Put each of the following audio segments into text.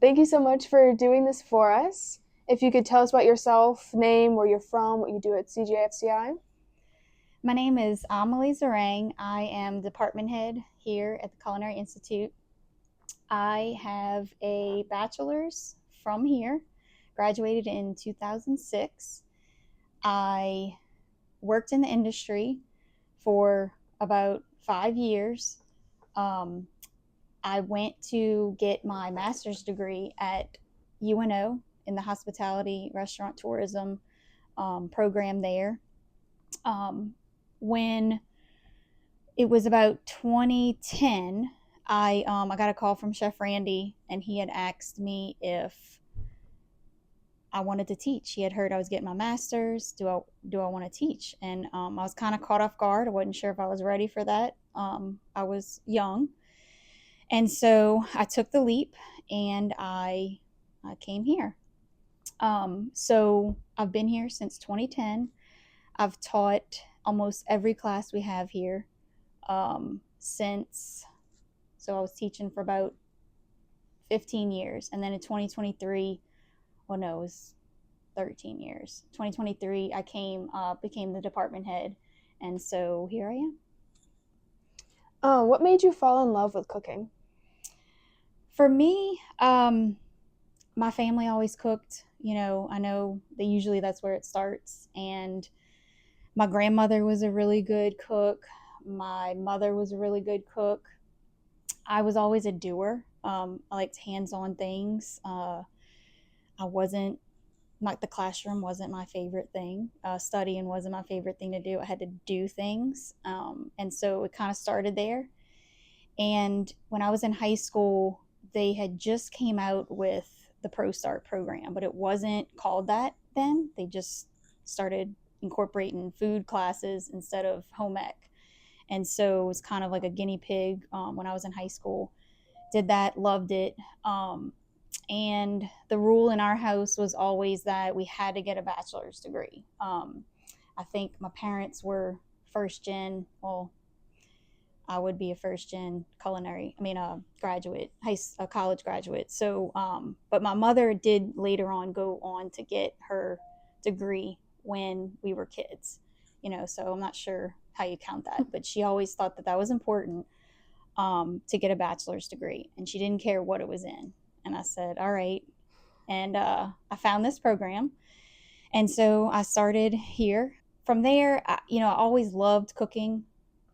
Thank you so much for doing this for us. If you could tell us about yourself, name, where you're from, what you do at CJFCI. My name is Amelie Zeringue. I am department head here at the Culinary Institute. I have a bachelor's from here, graduated in 2006. I worked in the industry for about 5 years. Um, I went to get my master's degree at UNO in the hospitality restaurant tourism program there. Um, when it was about 2010. I got a call from Chef Randy, and he had asked me if I wanted to teach. He had heard I was getting my master's. Do I want to teach? And I was kind of caught off guard. I wasn't sure if I was ready for that. I was young, and so I took the leap, and I came here. So I've been here since 2010. I've taught almost every class we have here since, so I was teaching for about 15 years. And then in 2023, well, no, it was 13 years. 2023, I became the department head. And so here I am. Oh, what made you fall in love with cooking? For me, my family always cooked. I know that usually that's where it starts. And my grandmother was a really good cook. My mother was a really good cook. I was always a doer. I liked hands-on things. I wasn't like the classroom wasn't my favorite thing. Studying wasn't my favorite thing to do. I had to do things, and so it kind of started there. And when I was in high school, they had just came out with the Pro Start program, but it wasn't called that then. They just started incorporating food classes instead of home ec. And so it was kind of like a guinea pig when I was in high school. Did that, loved it. And the rule in our house was always that we had to get a bachelor's degree. I think my parents were first gen. Well, I would be a first gen culinary. I mean, a graduate, a college graduate. So, but my mother did later on go on to get her degree when we were kids. So I'm not sure how you count that, but she always thought that that was important to get a bachelor's degree, and she didn't care what it was in. And I said, all right. And I found this program. And so I started here. From there, I always loved cooking.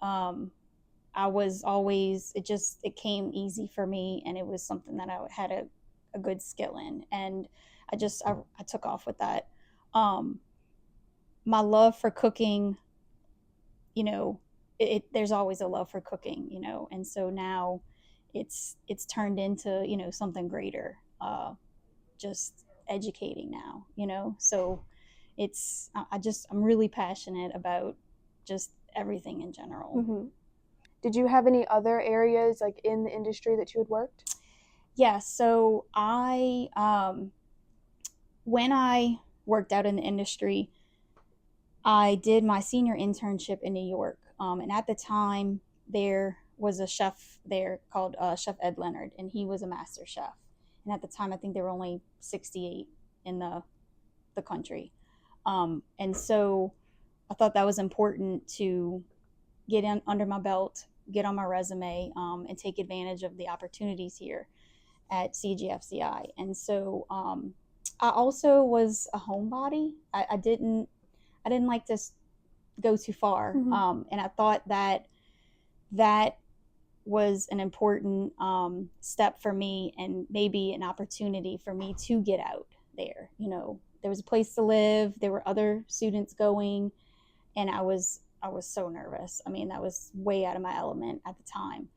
Um, I was always, it came easy for me, and it was something that I had a good skill in. And I took off with that. Um, my love for cooking, you know, there's always a love for cooking, and so now it's turned into, something greater. Just educating now, so I'm really passionate about just everything in general. Mm-hmm. Did you have any other areas like in the industry that you had worked? Yeah, so when I worked out in the industry, I did my senior internship in New York. And at the time, there was a chef there called Chef Ed Leonard, and he was a master chef. And at the time, I think there were only 68 in the country. And so I thought that was important to get in under my belt, get on my resume, and take advantage of the opportunities here at CGFCI. And so I also was a homebody. I didn't like to go too far, Mm-hmm. and I thought that that was an important step for me, and maybe an opportunity for me to get out there. There was a place to live. There were other students going, and I was so nervous. I mean, that was way out of my element at the time,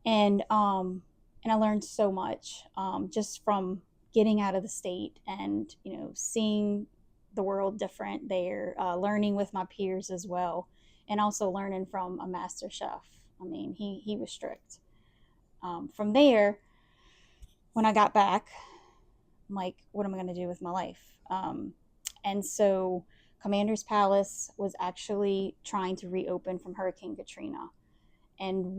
and I learned so much just from getting out of the state, and seeing the world different there, learning with my peers as well, and also learning from a master chef. I mean, he was strict. From there, when I got back, I'm like, what am I going to do with my life? And so Commander's Palace was actually trying to reopen from Hurricane Katrina, and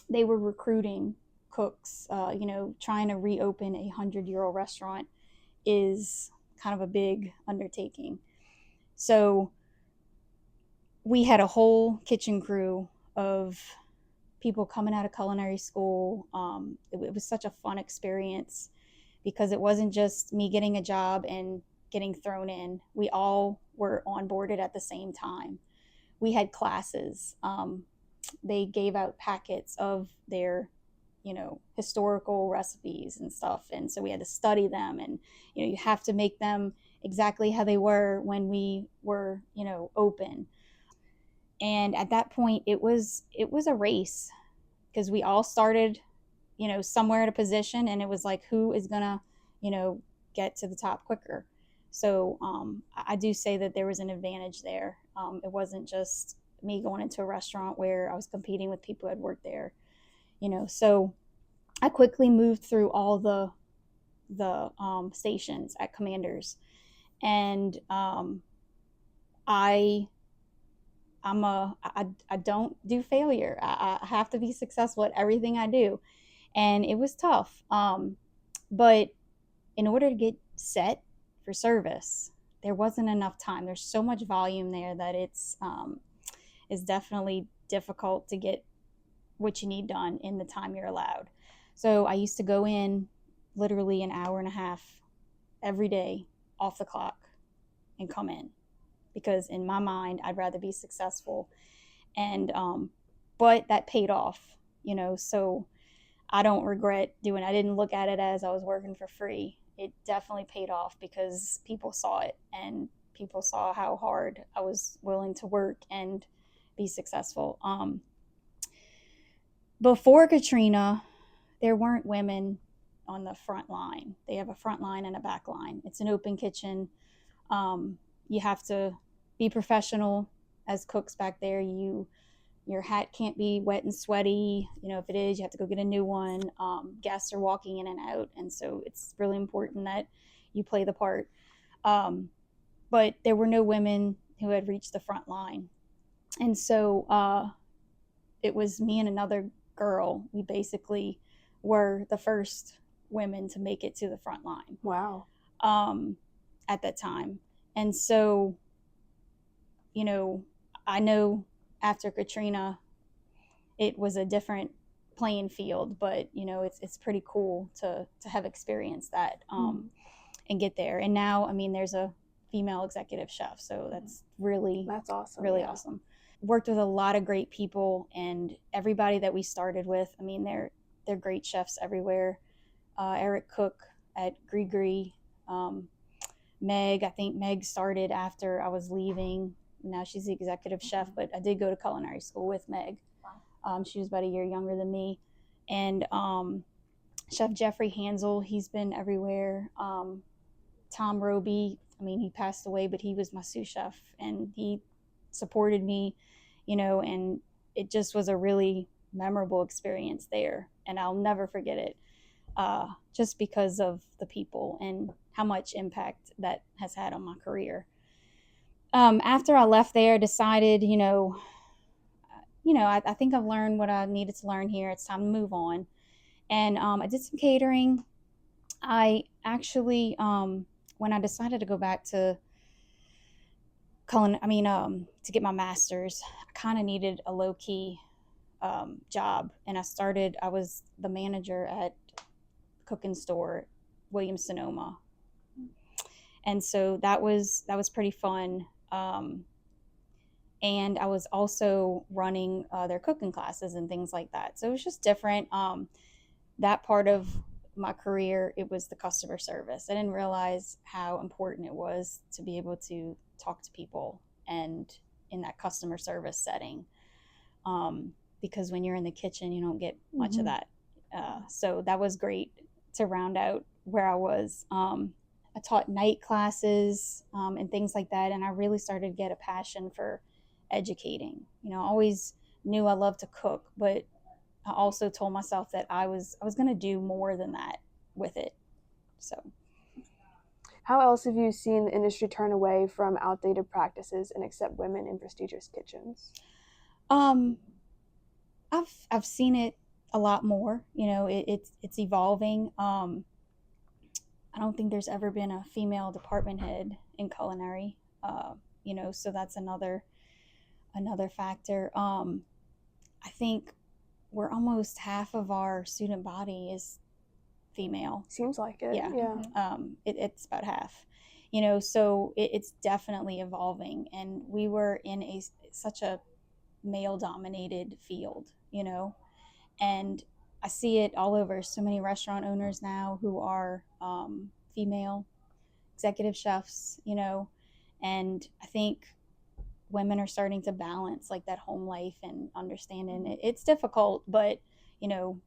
they were recruiting cooks. Trying to reopen a 100-year-old restaurant is kind of a big undertaking. So we had a whole kitchen crew of people coming out of culinary school. It was such a fun experience because it wasn't just me getting a job and getting thrown in. We all were onboarded at the same time. We had classes. They gave out packets of their historical recipes and stuff, and so we had to study them, and you have to make them exactly how they were when we were open. And at that point it was a race because we all started somewhere at a position, and it was like who is gonna you know get to the top quicker. So I do say that there was an advantage there. It wasn't just me going into a restaurant where I was competing with people who had worked there. So I quickly moved through all the stations at Commanders, and I I don't do failure. I have to be successful at everything I do, and it was tough. But in order to get set for service, there wasn't enough time. There's so much volume there that it's definitely difficult to get what you need done in the time you're allowed. So I used to go in literally an hour and a half every day off the clock and come in because in my mind I'd rather be successful. And but that paid off, so I don't regret doing it. I didn't look at it as I was working for free. It definitely paid off because people saw it, and people saw how hard I was willing to work and be successful. Before Katrina, there weren't women on the front line. They have a front line and a back line. It's an open kitchen. You have to be professional as cooks back there. Your hat can't be wet and sweaty. If it is, you have to go get a new one. Guests are walking in and out, and so it's really important that you play the part. But there were no women who had reached the front line, and so it was me and another girl. We basically were the first women to make it to the front line. Wow. At that time, and so I know after Katrina, it was a different playing field, but it's pretty cool to have experienced that and get there. And now, I mean, there's a female executive chef, so that's awesome. really Yeah. awesome. Worked with a lot of great people, and everybody that we started with, I mean, they're great chefs everywhere. Eric Cook at Grigri, Meg. I think Meg started after I was leaving. Now she's the executive chef, but I did go to culinary school with Meg. She was about a year younger than me. And Chef Jeffrey Hansel, he's been everywhere. Tom Roby, I mean, he passed away, but he was my sous chef, and he supported me, and it just was a really memorable experience there. And I'll never forget it, just because of the people and how much impact that has had on my career. After I left there, I decided, I think I've learned what I needed to learn here. It's time to move on. And I did some catering. I actually, when I decided to go back to to get my master's, I kind of needed a low key job, and I was the manager at cooking store Williams Sonoma, and so that was pretty fun. And I was also running their cooking classes and things like that. So it was just different. That part of my career, it was the customer service. I didn't realize how important it was to be able to talk to people and in that customer service setting. Because when you're in the kitchen, you don't get much of that. So that was great to round out where I was. I taught night classes and things like that, and I really started to get a passion for educating. I always knew I loved to cook, but I also told myself that I was going to do more than that with it. So, how else have you seen the industry turn away from outdated practices and accept women in prestigious kitchens? I've seen it a lot more. It's evolving. I don't think there's ever been a female department head in culinary. So that's another factor. I think we're almost half of our student body is female. Seems like it. Yeah. Yeah. It's about half. So it's definitely evolving, and we were in such a male dominated field, and I see it all over. So many restaurant owners now who are female executive chefs, and I think women are starting to balance like that home life and understanding it. It's difficult, but you know,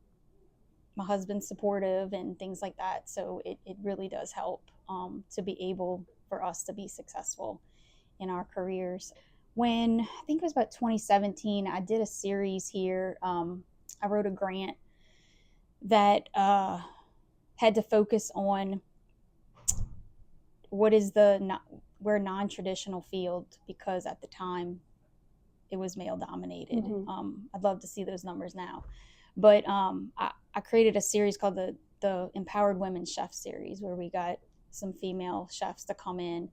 my husband's supportive and things like that. So it really does help to be able for us to be successful in our careers. When I think it was about 2017, I did a series here. I wrote a grant that had to focus on what is we're a non-traditional field, because at the time it was male dominated. I'd love to see those numbers now, but I created a series called the Empowered Women Chef series, where we got some female chefs to come in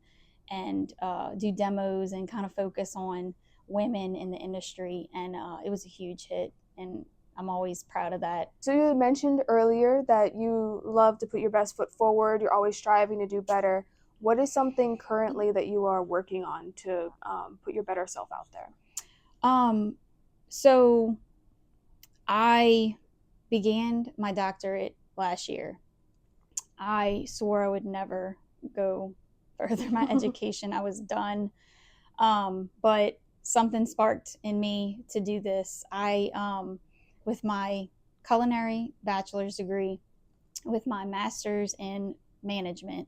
and do demos and kind of focus on women in the industry, and it was a huge hit, and I'm always proud of that. So you had mentioned earlier that you love to put your best foot forward. You're always striving to do better. What is something currently that you are working on to put your better self out there? So I began my doctorate last year. I swore I would never go further my education. I was done. But something sparked in me to do this. With my culinary bachelor's degree, with my master's in management,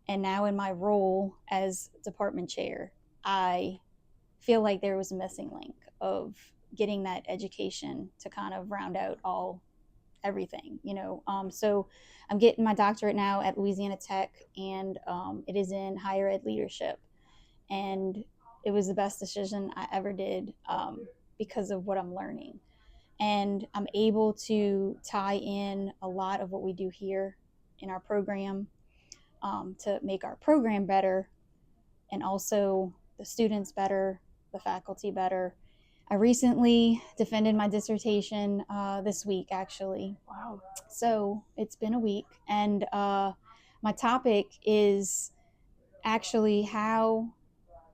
and now in my role as department chair, I feel like there was a missing link of getting that education to kind of round out everything. So I'm getting my doctorate now at Louisiana Tech, and it is in higher ed leadership, and it was the best decision I ever did because of what I'm learning. And I'm able to tie in a lot of what we do here in our program to make our program better, and also the students better, the faculty better. I recently defended my dissertation this week, actually. Wow. So it's been a week, and my topic is actually how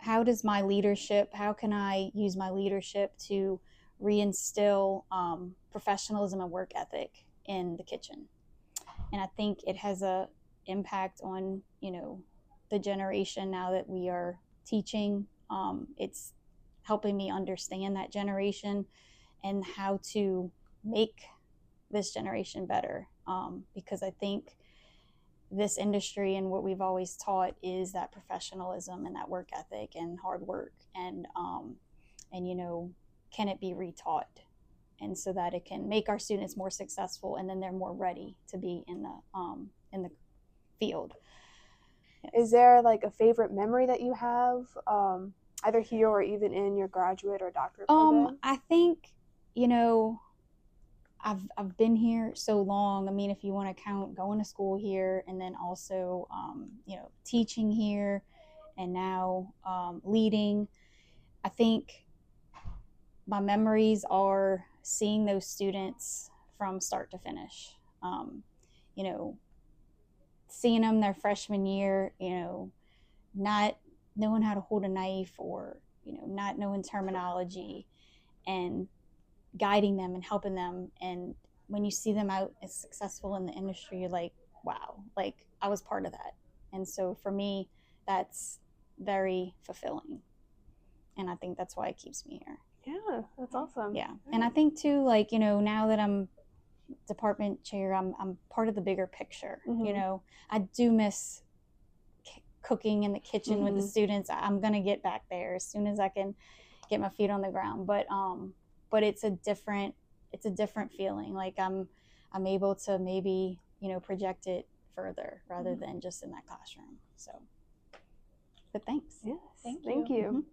does my leadership, how can I use my leadership to reinstill professionalism and work ethic in the kitchen. And I think it has a impact on, the generation now that we are teaching. It's helping me understand that generation and how to make this generation better. Because I think this industry and what we've always taught is that professionalism and that work ethic and hard work, and can it be retaught, and so that it can make our students more successful, and then they're more ready to be in the field. Yes. Is there like a favorite memory that you have, either here or even in your graduate or doctorate program? I think I've been here so long. I mean, if you want to count going to school here, and then also teaching here, and now leading, I think my memories are seeing those students from start to finish. Seeing them their freshman year, not knowing how to hold a knife, or not knowing terminology, and guiding them and helping them. And when you see them out as successful in the industry, you're like, wow, like I was part of that. And so for me, that's very fulfilling, and I think that's why it keeps me here. Yeah, that's awesome. Yeah. And I think too, like, now that I'm department chair, I'm part of the bigger picture. I do miss cooking in the kitchen with the students. I'm gonna get back there as soon as I can get my feet on the ground, but it's a different feeling. Like I'm able to maybe project it further rather than just in that classroom. So, but thanks. Yes, Thank you.